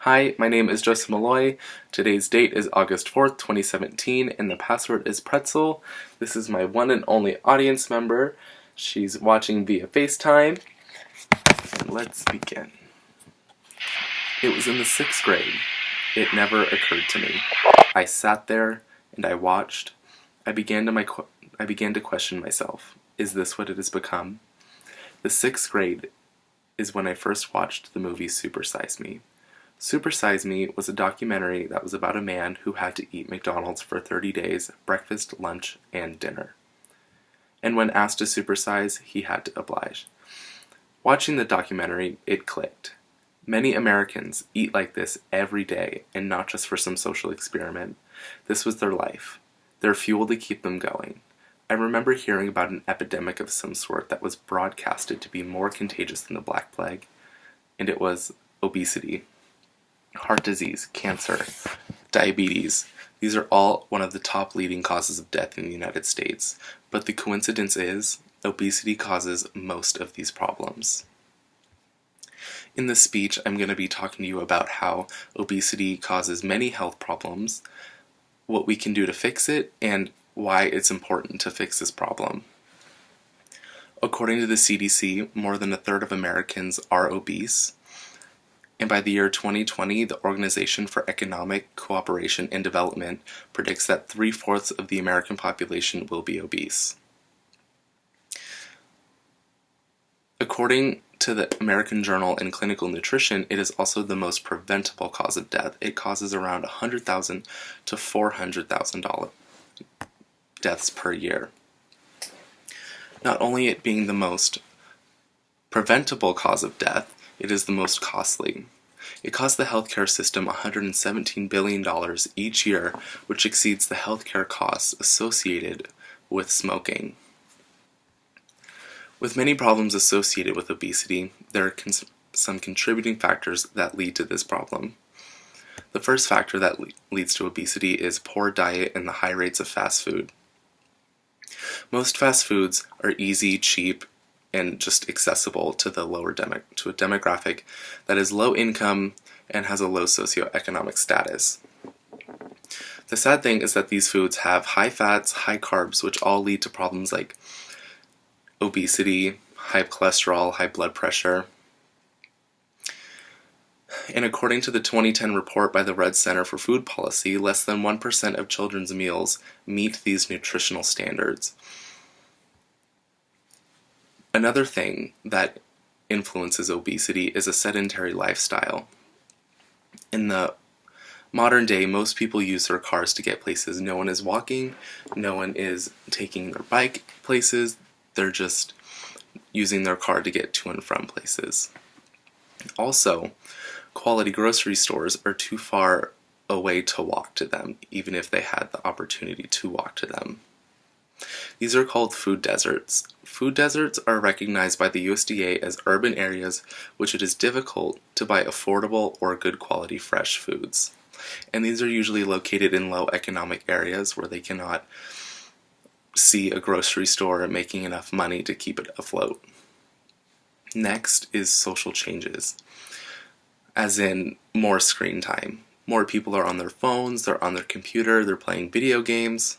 Hi, my name is Joseph Malloy. Today's date is August 4th, 2017, and the password is Pretzel. This is my one and only audience member. She's watching via FaceTime. And let's begin. It was in the 6th grade. It never occurred to me. I sat there and I watched. I began to question myself. Is this what it has become? The 6th grade is when I first watched the movie Super Size Me. Super Size Me was a documentary that was about a man who had to eat McDonald's for 30 days, breakfast, lunch, and dinner. And when asked to supersize, he had to oblige. Watching the documentary, it clicked. Many Americans eat like this every day, and not just for some social experiment. This was their life, their fuel to keep them going. I remember hearing about an epidemic of some sort that was broadcasted to be more contagious than the Black Plague, and it was obesity. Heart disease, cancer, diabetes. These are all one of the top leading causes of death in the United States, but the coincidence is, obesity causes most of these problems. In this speech, I'm going to be talking to you about how obesity causes many health problems, what we can do to fix it, and why it's important to fix this problem. According to the CDC, more than a third of Americans are obese. And by the year 2020, the Organization for Economic Cooperation and Development predicts that 3/4 of the American population will be obese. According to the American Journal in Clinical Nutrition, it is also the most preventable cause of death. It causes around 100,000 to 400,000 deaths per year. Not only it being the most preventable cause of death, it is the most costly. It costs the healthcare system $117 billion each year, which exceeds the healthcare costs associated with smoking. With many problems associated with obesity, there are some contributing factors that lead to this problem. The first factor that leads to obesity is poor diet and the high rates of fast food. Most fast foods are easy, cheap, and just accessible to the to a demographic that is low income and has a low socioeconomic status. The sad thing is that these foods have high fats, high carbs, which all lead to problems like obesity, high cholesterol, high blood pressure. And according to the 2010 report by the Red Center for Food Policy, less than 1% of children's meals meet these nutritional standards. Another thing that influences obesity is a sedentary lifestyle. In the modern day, most people use their cars to get places. No one is walking, no one is taking their bike places, they're just using their car to get to and from places. Also, quality grocery stores are too far away to walk to them, even if they had the opportunity to walk to them. These are called food deserts. Food deserts are recognized by the USDA as urban areas which it is difficult to buy affordable or good quality fresh foods. And these are usually located in low economic areas where they cannot see a grocery store making enough money to keep it afloat. Next is social changes, as in more screen time. More people are on their phones, they're on their computer, they're playing video games.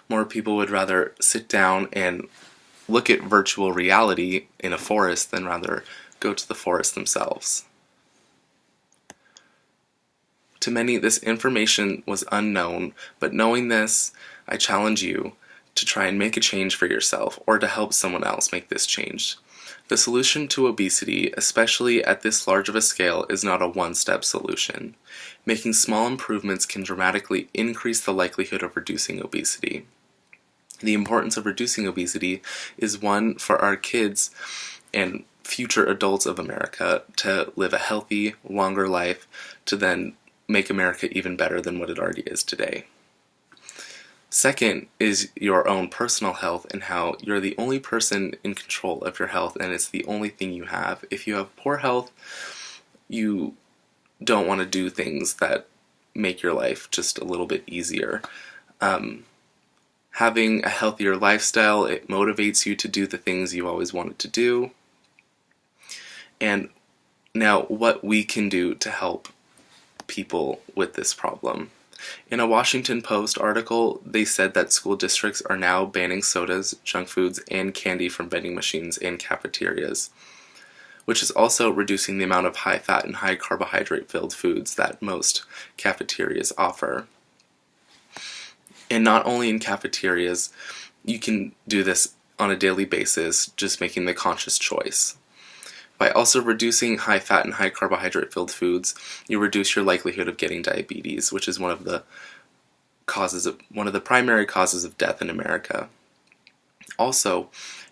More people would rather sit down and look at virtual reality in a forest than rather go to the forest themselves. To many, this information was unknown, but knowing this, I challenge you to try and make a change for yourself or to help someone else make this change. The solution to obesity, especially at this large of a scale, is not a one-step solution. Making small improvements can dramatically increase the likelihood of reducing obesity. The importance of reducing obesity is one for our kids and future adults of America to live a healthy, longer life, to then make America even better than what it already is today. Second is your own personal health and how you're the only person in control of your health and it's the only thing you have. If you have poor health, you don't want to do things that make your life just a little bit easier. Having a healthier lifestyle, it motivates you to do the things you always wanted to do. And Now, what we can do to help people with this problem. In a Washington Post article, they said that school districts are now banning sodas, junk foods, and candy from vending machines in cafeterias, which is also reducing the amount of high-fat and high-carbohydrate-filled foods that most cafeterias offer. And not only in cafeterias, you can do this on a daily basis, just making the conscious choice. By also reducing high-fat and high-carbohydrate-filled foods, you reduce your likelihood of getting diabetes, which is one of the primary causes of death in America. Also,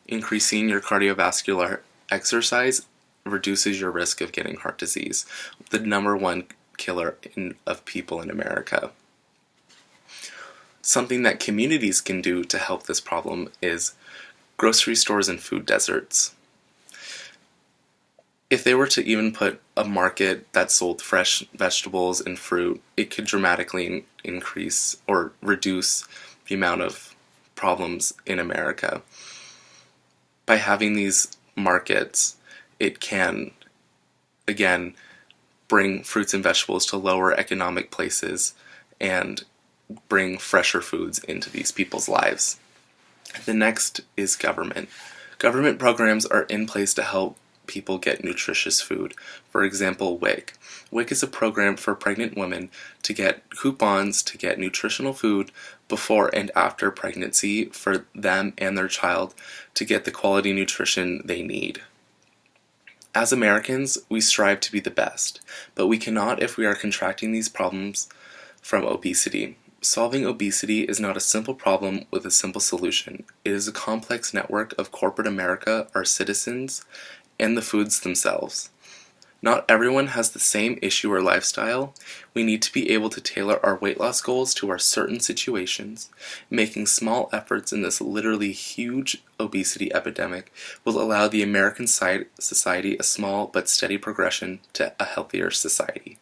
increasing your cardiovascular exercise reduces your risk of getting heart disease, the #1 killer of people in America. Something that communities can do to help this problem is grocery stores and food deserts. If they were to even put a market that sold fresh vegetables and fruit, it could dramatically increase or reduce the amount of problems in America. By having these markets, it can, again, bring fruits and vegetables to lower economic places and bring fresher foods into these people's lives. The next is government. Government programs are in place to help people get nutritious food. For example, WIC. WIC is a program for pregnant women to get coupons to get nutritional food before and after pregnancy for them and their child to get the quality nutrition they need. As Americans, we strive to be the best, but we cannot if we are contracting these problems from obesity. Solving obesity is not a simple problem with a simple solution. It is a complex network of corporate America, our citizens, and the foods themselves. Not everyone has the same issue or lifestyle. We need to be able to tailor our weight loss goals to our certain situations. Making small efforts in this literally huge obesity epidemic will allow the American society a small but steady progression to a healthier society.